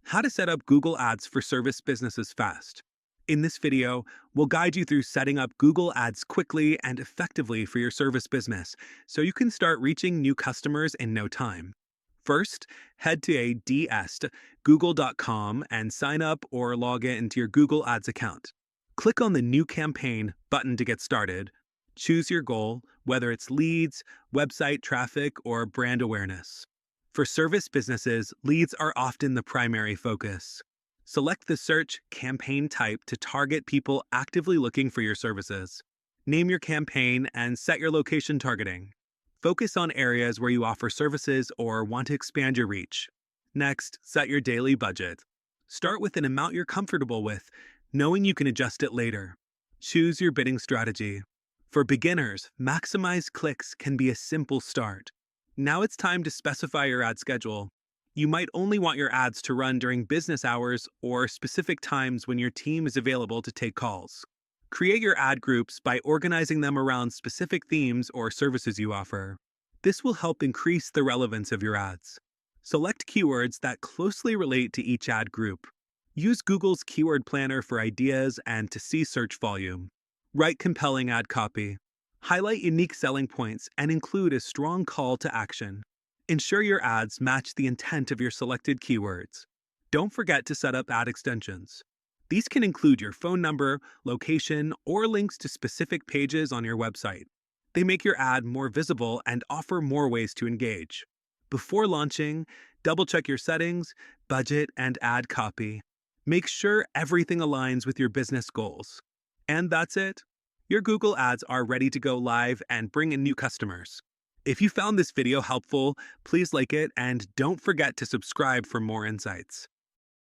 How to set up Google Ads for service businesses fast. In this video, we'll guide you through setting up Google Ads quickly and effectively for your service business so you can start reaching new customers in no time. First, head to google.com and sign up or log in into your Google Ads account. Click on the New Campaign button to get started. Choose your goal, whether it's leads, website traffic, or brand awareness. For service businesses, leads are often the primary focus. Select the search campaign type to target people actively looking for your services. Name your campaign and set your location targeting. Focus on areas where you offer services or want to expand your reach. Next, set your daily budget. Start with an amount you're comfortable with, knowing you can adjust it later. Choose your bidding strategy. For beginners, maximize clicks can be a simple start. Now it's time to specify your ad schedule. You might only want your ads to run during business hours or specific times when your team is available to take calls. Create your ad groups by organizing them around specific themes or services you offer. This will help increase the relevance of your ads. Select keywords that closely relate to each ad group. Use Google's Keyword Planner for ideas and to see search volume. Write compelling ad copy. Highlight unique selling points and include a strong call to action. Ensure your ads match the intent of your selected keywords. Don't forget to set up ad extensions. These can include your phone number, location, or links to specific pages on your website. They make your ad more visible and offer more ways to engage. Before launching, double-check your settings, budget, and ad copy. Make sure everything aligns with your business goals. And that's it. Your Google Ads are ready to go live and bring in new customers. If you found this video helpful, please like it and don't forget to subscribe for more insights.